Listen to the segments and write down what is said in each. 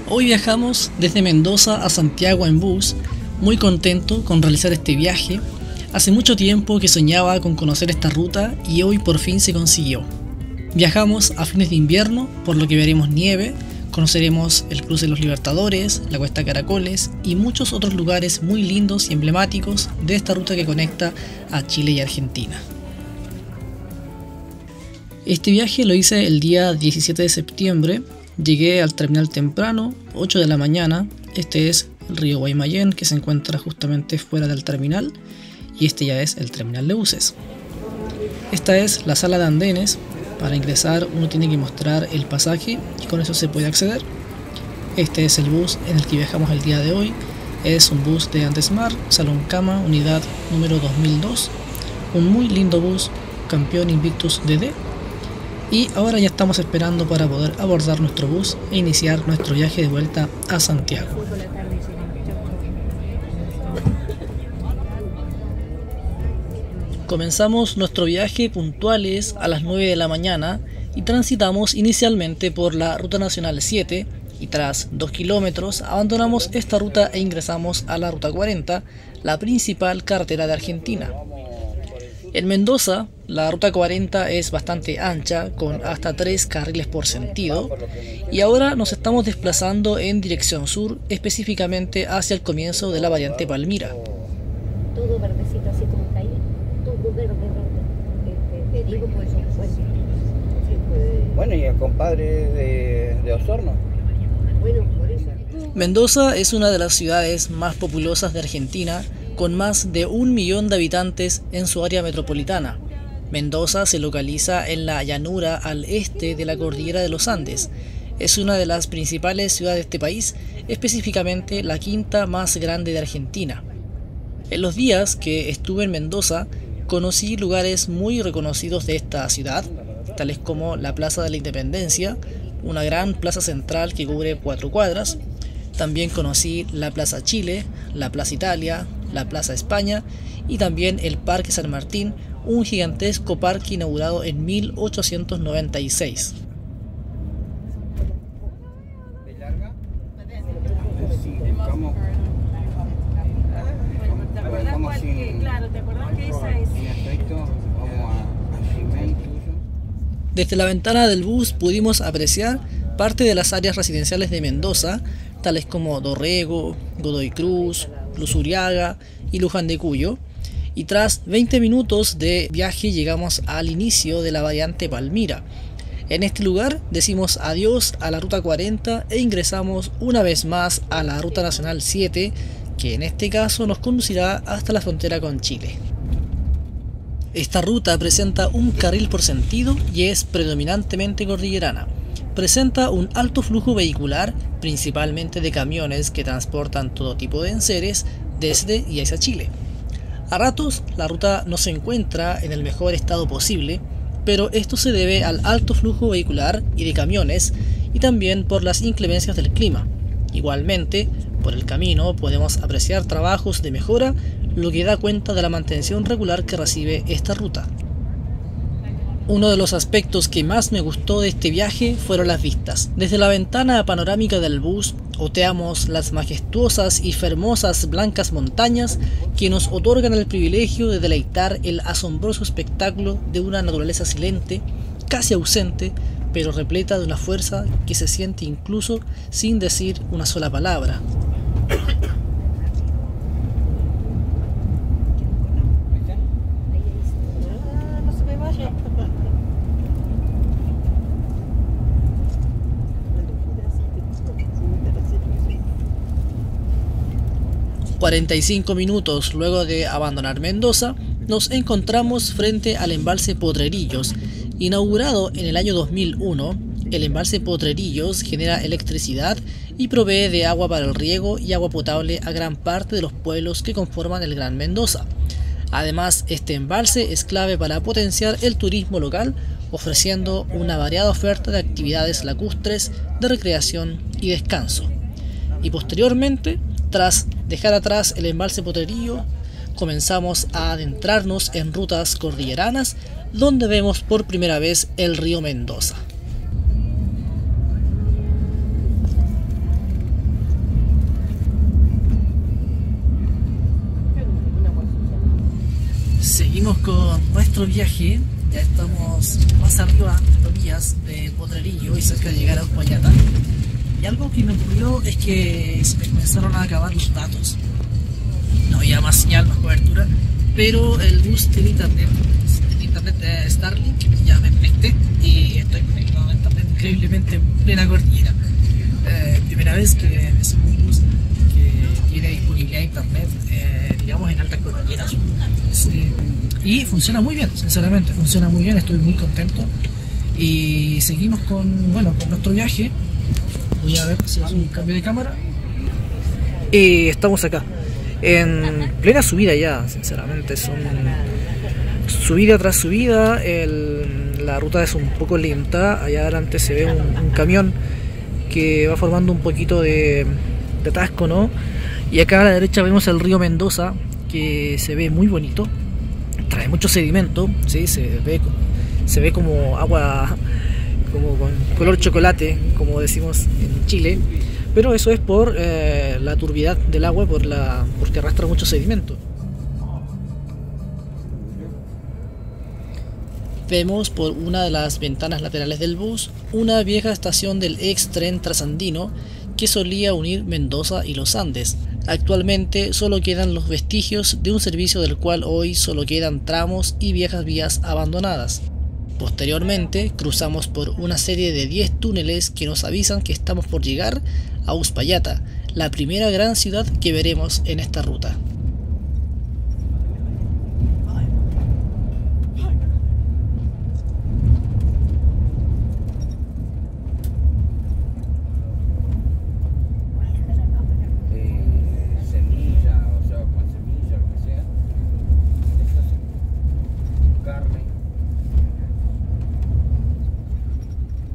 Hoy viajamos desde Mendoza a Santiago en bus, muy contento con realizar este viaje. Hace mucho tiempo que soñaba con conocer esta ruta y hoy por fin se consiguió. Viajamos a fines de invierno, por lo que veremos nieve, conoceremos el cruce de los Libertadores, la Cuesta Caracoles y muchos otros lugares muy lindos y emblemáticos de esta ruta que conecta a Chile y Argentina. Este viaje lo hice el día 17 de septiembre, llegué al terminal temprano, 8 de la mañana, este es el río Guaymallén que se encuentra justamente fuera del terminal y este ya es el terminal de buses. Esta es la sala de andenes, para ingresar uno tiene que mostrar el pasaje y con eso se puede acceder. Este es el bus en el que viajamos el día de hoy, es un bus de Andesmar, Salón Cama, unidad número 2002, un muy lindo bus, campeón Invictus DD. Y ahora ya estamos esperando para poder abordar nuestro bus e iniciar nuestro viaje de vuelta a Santiago. Comenzamos nuestro viaje puntuales a las 9 de la mañana y transitamos inicialmente por la Ruta Nacional 7 y tras 2 kilómetros abandonamos esta ruta e ingresamos a la Ruta 40, la principal carretera de Argentina. En Mendoza, la Ruta 40 es bastante ancha, con hasta 3 carriles por sentido, y ahora nos estamos desplazando en dirección sur, específicamente hacia el comienzo de la variante Palmira. Todo verdecito, así como caído, todo verde. Te digo, pues, bueno, y el compadre de Osorno. Bueno, por eso. Mendoza es una de las ciudades más populosas de Argentina, con más de 1 millón de habitantes en su área metropolitana. Mendoza se localiza en la llanura al este de la cordillera de los Andes. Es una de las principales ciudades de este país, específicamente la quinta más grande de Argentina. En los días que estuve en Mendoza, conocí lugares muy reconocidos de esta ciudad, tales como la Plaza de la Independencia, una gran plaza central que cubre 4 cuadras. También conocí la Plaza Chile, la Plaza Italia, la Plaza España y también el Parque San Martín, un gigantesco parque inaugurado en 1896. Desde la ventana del bus pudimos apreciar parte de las áreas residenciales de Mendoza, tales como Dorrego, Godoy Cruz, Luzuriaga y Luján de Cuyo, y tras 20 minutos de viaje llegamos al inicio de la variante Palmira. En este lugar decimos adiós a la Ruta 40 e ingresamos una vez más a la Ruta Nacional 7, que en este caso nos conducirá hasta la frontera con Chile. Esta ruta presenta un carril por sentido y es predominantemente cordillerana. Presenta un alto flujo vehicular, principalmente de camiones que transportan todo tipo de enseres desde y hacia Chile. A ratos, la ruta no se encuentra en el mejor estado posible, pero esto se debe al alto flujo vehicular y de camiones y también por las inclemencias del clima. Igualmente, por el camino podemos apreciar trabajos de mejora, lo que da cuenta de la mantención regular que recibe esta ruta. Uno de los aspectos que más me gustó de este viaje fueron las vistas. Desde la ventana panorámica del bus oteamos las majestuosas y hermosas blancas montañas que nos otorgan el privilegio de deleitar el asombroso espectáculo de una naturaleza silente, casi ausente, pero repleta de una fuerza que se siente incluso sin decir una sola palabra. 45 minutos luego de abandonar Mendoza, nos encontramos frente al embalse Potrerillos. Inaugurado en el año 2001, el embalse Potrerillos genera electricidad y provee de agua para el riego y agua potable a gran parte de los pueblos que conforman el Gran Mendoza. Además, este embalse es clave para potenciar el turismo local, ofreciendo una variada oferta de actividades lacustres, de recreación y descanso. Y posteriormente, tras dejar atrás el embalse Potrerillo, comenzamos a adentrarnos en rutas cordilleranas, donde vemos por primera vez el río Mendoza. nuestro viaje. Ya estamos más arriba, entre comillas, de Potrerillo y cerca de llegar a Uspallata. Y algo que me ocurrió es que se me comenzaron a acabar los datos. No había más señal, más cobertura, pero el bus tiene internet de Starlink, ya me conecté y estoy conectado a internet increíblemente en plena cordillera. Primera vez que me subo un bus que tiene disponibilidad de internet, digamos, en altas cordilleras. Y funciona muy bien, sinceramente, funciona muy bien, estoy muy contento. Y seguimos con nuestro viaje. Voy a ver si hago un cambio de cámara. Y estamos acá, en plena subida ya, sinceramente, son subida tras subida, la ruta es un poco lenta, allá adelante se ve un camión que va formando un poquito de atasco, ¿no? Y acá a la derecha vemos el río Mendoza, que se ve muy bonito, trae mucho sedimento, ¿sí? Se ve como agua, como con color chocolate, como decimos en Chile, pero eso es por la turbidez del agua, porque arrastra mucho sedimento. Vemos por una de las ventanas laterales del bus una vieja estación del ex tren trasandino que solía unir Mendoza y los Andes. Actualmente solo quedan los vestigios de un servicio del cual hoy solo quedan tramos y viejas vías abandonadas. Posteriormente cruzamos por una serie de 10 túneles que nos avisan que estamos por llegar a Uspallata, la primera gran ciudad que veremos en esta ruta.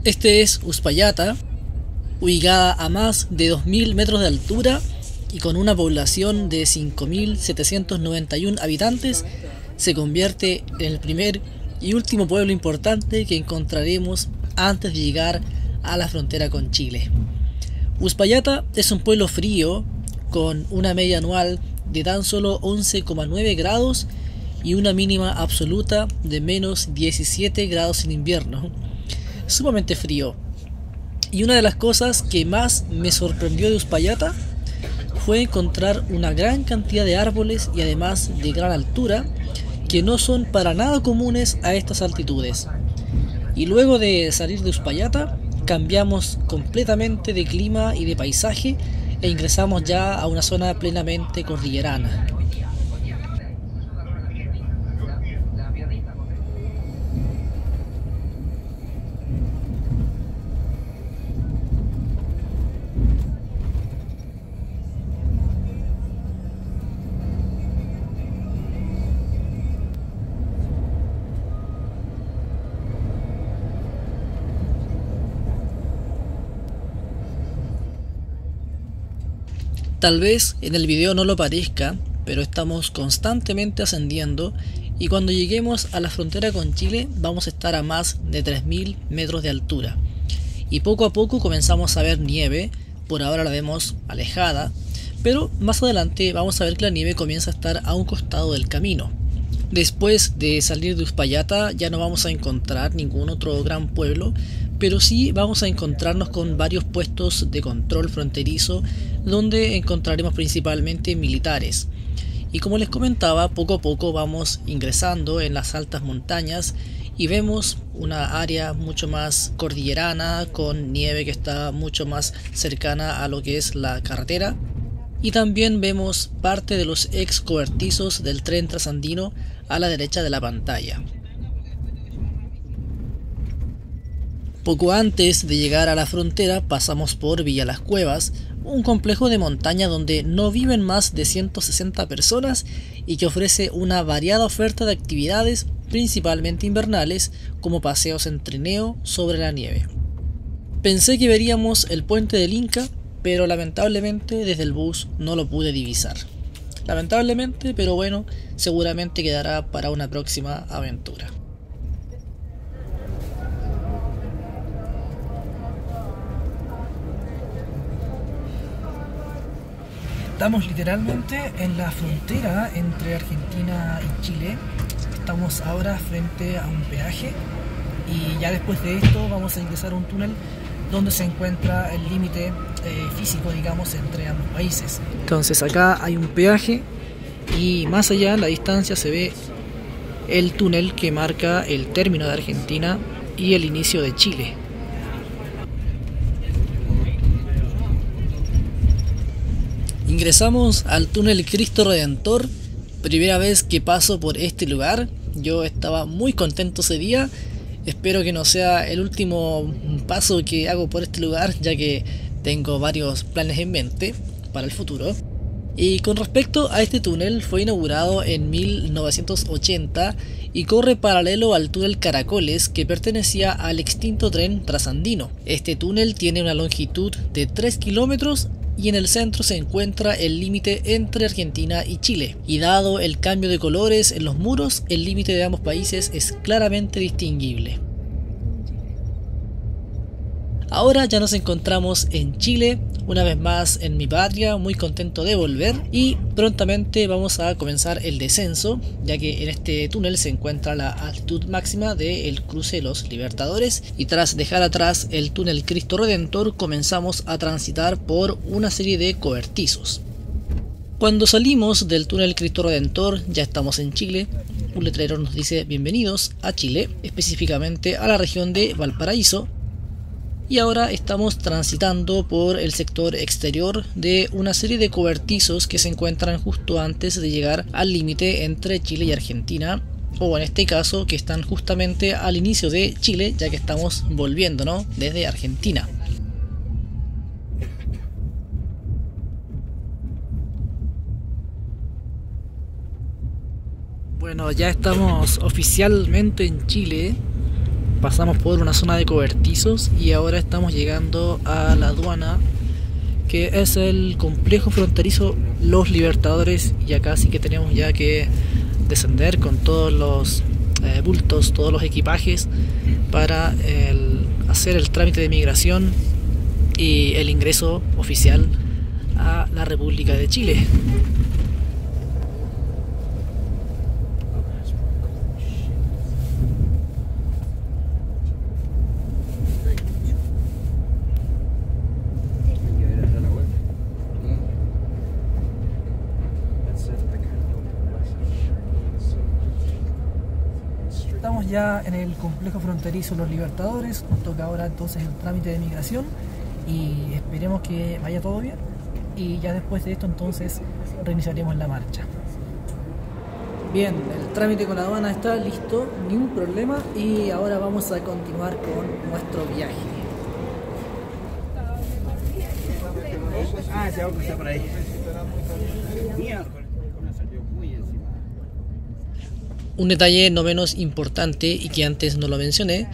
Este es Uspallata, ubicada a más de 2000 metros de altura y con una población de 5.791 habitantes, se convierte en el primer y último pueblo importante que encontraremos antes de llegar a la frontera con Chile. Uspallata es un pueblo frío con una media anual de tan solo 11,9 grados y una mínima absoluta de menos 17 grados en invierno. Sumamente frío. Y una de las cosas que más me sorprendió de Uspallata fue encontrar una gran cantidad de árboles y además de gran altura que no son para nada comunes a estas altitudes. Y luego de salir de Uspallata cambiamos completamente de clima y de paisaje e ingresamos ya a una zona plenamente cordillerana. Tal vez en el video no lo parezca, pero estamos constantemente ascendiendo y cuando lleguemos a la frontera con Chile vamos a estar a más de 3000 metros de altura. Y poco a poco comenzamos a ver nieve, por ahora la vemos alejada, pero más adelante vamos a ver que la nieve comienza a estar a un costado del camino. Después de salir de Uspallata ya no vamos a encontrar ningún otro gran pueblo, pero sí vamos a encontrarnos con varios puestos de control fronterizo donde encontraremos principalmente militares. Y como les comentaba, poco a poco vamos ingresando en las altas montañas y vemos una área mucho más cordillerana con nieve que está mucho más cercana a lo que es la carretera. Y también vemos parte de los ex cobertizos del tren trasandino a la derecha de la pantalla. Poco antes de llegar a la frontera pasamos por Villa Las Cuevas, un complejo de montaña donde no viven más de 160 personas y que ofrece una variada oferta de actividades, principalmente invernales, como paseos en trineo sobre la nieve. Pensé que veríamos el puente del Inca, pero lamentablemente desde el bus no lo pude divisar. Lamentablemente, pero bueno, seguramente quedará para una próxima aventura. Estamos literalmente en la frontera entre Argentina y Chile. estamos ahora frente a un peaje y ya después de esto vamos a ingresar a un túnel donde se encuentra el límite físico, digamos, entre ambos países. Entonces acá hay un peaje y más allá en la distancia se ve el túnel que marca el término de Argentina y el inicio de Chile. Ingresamos al túnel Cristo Redentor, primera vez que paso por este lugar. Yo estaba muy contento ese día. Espero que no sea el último paso que hago por este lugar, ya que tengo varios planes en mente para el futuro. Y con respecto a este túnel, fue inaugurado en 1980 y corre paralelo al túnel Caracoles, que pertenecía al extinto tren Trasandino. Este túnel tiene una longitud de 3 kilómetros y en el centro se encuentra el límite entre Argentina y Chile. Y dado el cambio de colores en los muros, el límite de ambos países es claramente distinguible. Ahora ya nos encontramos en Chile, una vez más en mi patria, muy contento de volver, y prontamente vamos a comenzar el descenso, ya que en este túnel se encuentra la altitud máxima del cruce de los Libertadores, y tras dejar atrás el túnel Cristo Redentor comenzamos a transitar por una serie de cobertizos. Cuando salimos del túnel Cristo Redentor ya estamos en Chile. Un letrero nos dice bienvenidos a Chile, específicamente a la región de Valparaíso. Y ahora estamos transitando por el sector exterior de una serie de cobertizos que se encuentran justo antes de llegar al límite entre Chile y Argentina, o en este caso que están justamente al inicio de Chile, ya que estamos volviendo, ¿no?, desde Argentina. Bueno, ya estamos oficialmente en Chile. Pasamos por una zona de cobertizos y ahora estamos llegando a la aduana, que es el complejo fronterizo Los Libertadores, y acá sí que tenemos ya que descender con todos los bultos, todos los equipajes para hacer el trámite de migración y el ingreso oficial a la República de Chile. Estamos ya en el complejo fronterizo Los Libertadores, nos toca ahora entonces el trámite de migración y esperemos que vaya todo bien, y ya después de esto entonces reiniciaremos la marcha. Bien, el trámite con la aduana está listo, ningún problema, y ahora vamos a continuar con nuestro viaje. Ah, ese auto está por ahí. Un detalle no menos importante y que antes no lo mencioné,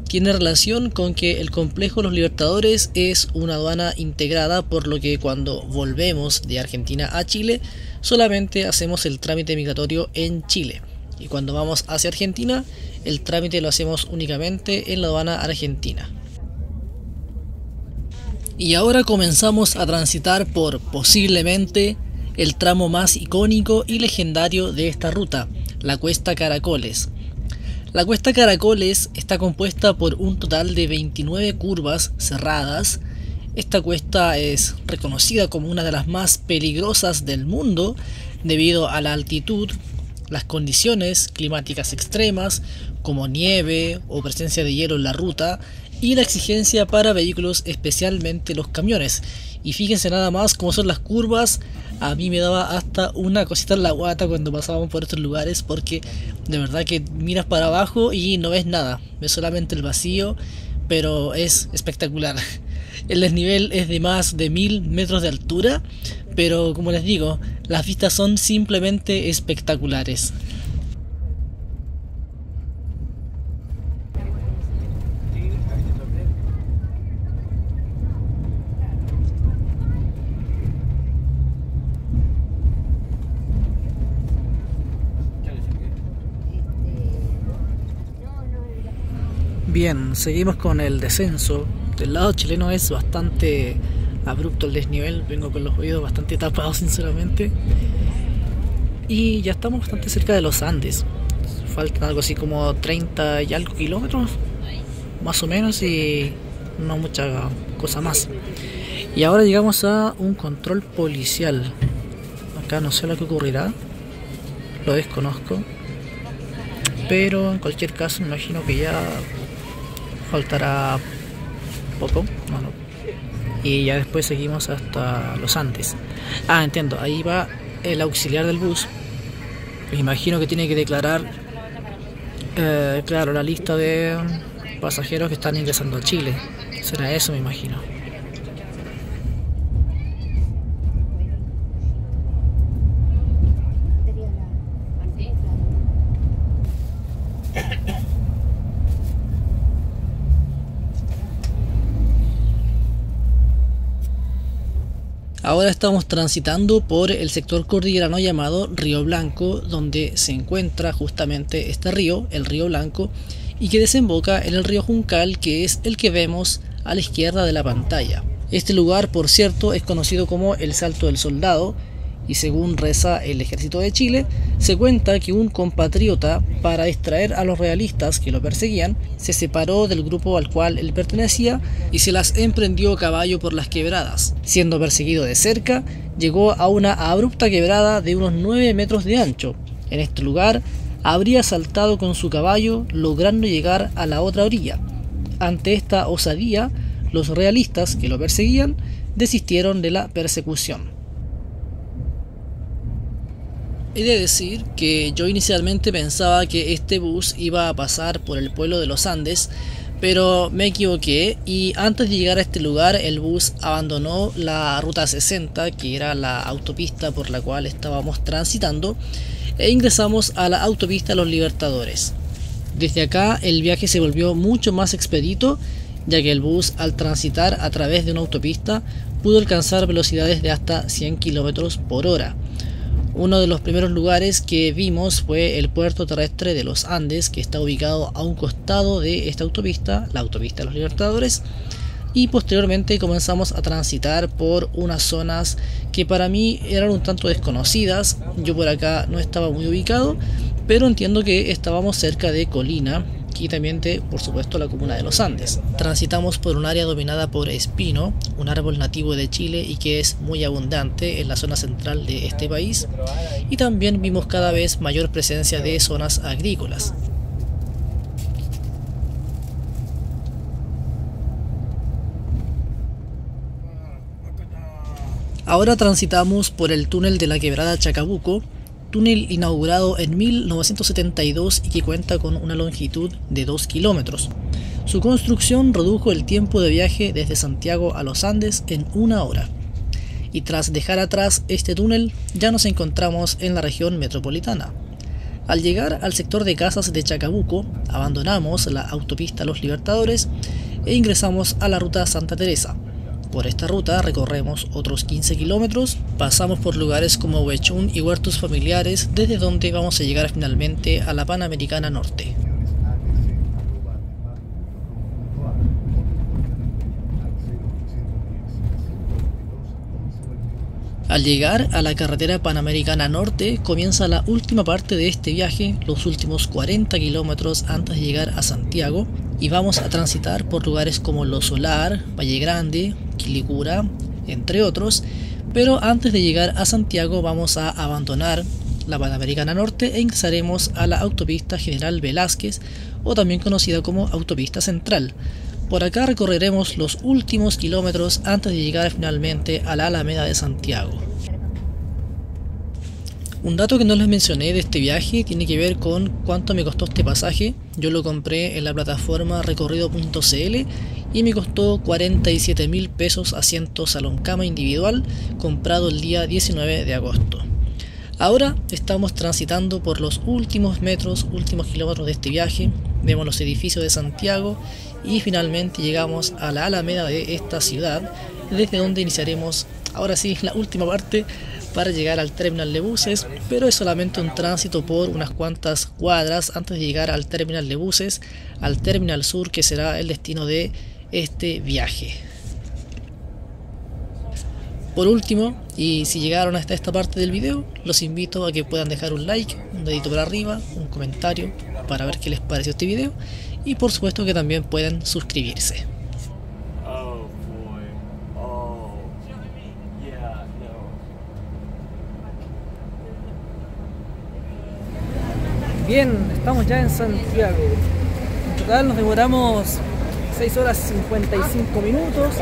tiene relación con que el complejo Los Libertadores es una aduana integrada, por lo que cuando volvemos de Argentina a Chile solamente hacemos el trámite migratorio en Chile, y cuando vamos hacia Argentina el trámite lo hacemos únicamente en la aduana argentina. Y ahora comenzamos a transitar por posiblemente el tramo más icónico y legendario de esta ruta, la Cuesta Caracoles. La Cuesta Caracoles está compuesta por un total de 29 curvas cerradas. Esta cuesta es reconocida como una de las más peligrosas del mundo debido a la altitud, las condiciones climáticas extremas como nieve o presencia de hielo en la ruta, y la exigencia para vehículos, especialmente los camiones. Y fíjense nada más cómo son las curvas. A mí me daba hasta una cosita en la guata cuando pasábamos por estos lugares, porque de verdad que miras para abajo y no ves nada, ves solamente el vacío, pero es espectacular. El desnivel es de más de 1000 metros de altura, pero como les digo, las vistas son simplemente espectaculares. Bien, seguimos con el descenso. Del lado chileno es bastante abrupto el desnivel, vengo con los oídos bastante tapados sinceramente. Y ya estamos bastante cerca de los Andes. faltan algo así como 30 y algo kilómetros, más o menos, y no mucha cosa más. Y ahora llegamos a un control policial. Acá no sé lo que ocurrirá, lo desconozco, pero en cualquier caso me imagino que ya faltará poco. Bueno, y ya después seguimos hasta los Andes. Ah, entiendo, ahí va el auxiliar del bus. Me imagino que tiene que declarar, claro, la lista de pasajeros que están ingresando a Chile. Será eso, me imagino. Ahora estamos transitando por el sector cordillerano llamado Río Blanco, donde se encuentra justamente este río, el Río Blanco, y que desemboca en el río Juncal, que es el que vemos a la izquierda de la pantalla. Este lugar, por cierto, es conocido como el Salto del Soldado, y según reza el Ejército de Chile, se cuenta que un compatriota, para distraer a los realistas que lo perseguían, se separó del grupo al cual él pertenecía y se las emprendió a caballo por las quebradas. Siendo perseguido de cerca, llegó a una abrupta quebrada de unos 9 metros de ancho. En este lugar habría saltado con su caballo, logrando llegar a la otra orilla. Ante esta osadía, los realistas que lo perseguían desistieron de la persecución. He de decir que yo inicialmente pensaba que este bus iba a pasar por el pueblo de los Andes, pero me equivoqué y antes de llegar a este lugar el bus abandonó la ruta 60, que era la autopista por la cual estábamos transitando, e ingresamos a la autopista Los Libertadores. Desde acá el viaje se volvió mucho más expedito, ya que el bus, al transitar a través de una autopista, pudo alcanzar velocidades de hasta 100 km por hora. Uno de los primeros lugares que vimos fue el puerto terrestre de los Andes, que está ubicado a un costado de esta autopista, la autopista de los Libertadores, y posteriormente comenzamos a transitar por unas zonas que para mí eran un tanto desconocidas. Yo por acá no estaba muy ubicado, pero entiendo que estábamos cerca de Colina y también de, por supuesto, la comuna de los Andes. Transitamos por un área dominada por espino, un árbol nativo de Chile y que es muy abundante en la zona central de este país, y también vimos cada vez mayor presencia de zonas agrícolas. Ahora transitamos por el túnel de la quebrada Chacabuco, túnel inaugurado en 1972 y que cuenta con una longitud de 2 kilómetros. Su construcción redujo el tiempo de viaje desde Santiago a los Andes en 1 hora. Y tras dejar atrás este túnel, ya nos encontramos en la región metropolitana. Al llegar al sector de casas de Chacabuco, abandonamos la autopista Los Libertadores e ingresamos a la ruta Santa Teresa. Por esta ruta recorremos otros 15 kilómetros, pasamos por lugares como Huechún y huertos familiares, desde donde vamos a llegar finalmente a la Panamericana Norte. Al llegar a la carretera Panamericana Norte comienza la última parte de este viaje, los últimos 40 kilómetros antes de llegar a Santiago, y vamos a transitar por lugares como Lo Solar, Valle Grande, Quilicura, entre otros, pero antes de llegar a Santiago vamos a abandonar la Panamericana Norte e ingresaremos a la autopista General Velázquez, o también conocida como Autopista Central. Por acá recorreremos los últimos kilómetros antes de llegar finalmente a la Alameda de Santiago. Un dato que no les mencioné de este viaje tiene que ver con cuánto me costó este pasaje. Yo lo compré en la plataforma recorrido.cl y me costó 47.000 pesos asiento salón cama individual, comprado el día 19 de agosto. Ahora estamos transitando por los últimos kilómetros de este viaje. Vemos los edificios de Santiago y finalmente llegamos a la Alameda de esta ciudad, desde donde iniciaremos ahora sí la última parte para llegar al terminal de buses, pero es solamente un tránsito por unas cuantas cuadras antes de llegar al terminal de buses, al terminal sur, que será el destino de este viaje. Por último, y si llegaron hasta esta parte del video, los invito a que puedan dejar un like, un dedito para arriba, un comentario para ver qué les pareció este video, y por supuesto que también pueden suscribirse. Oh boy. Oh. Yeah, no. Bien, estamos ya en Santiago. En total nos demoramos 6 horas 55 minutos.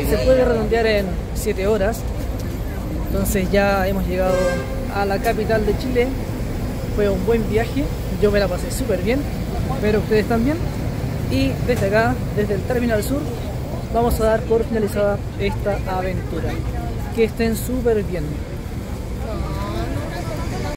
Se puede redondear en 7 horas. Entonces ya hemos llegado a la capital de Chile. Fue un buen viaje. Yo me la pasé súper bien. Espero ustedes también. Y desde acá, desde el Terminal Sur, vamos a dar por finalizada esta aventura. Que estén súper bien.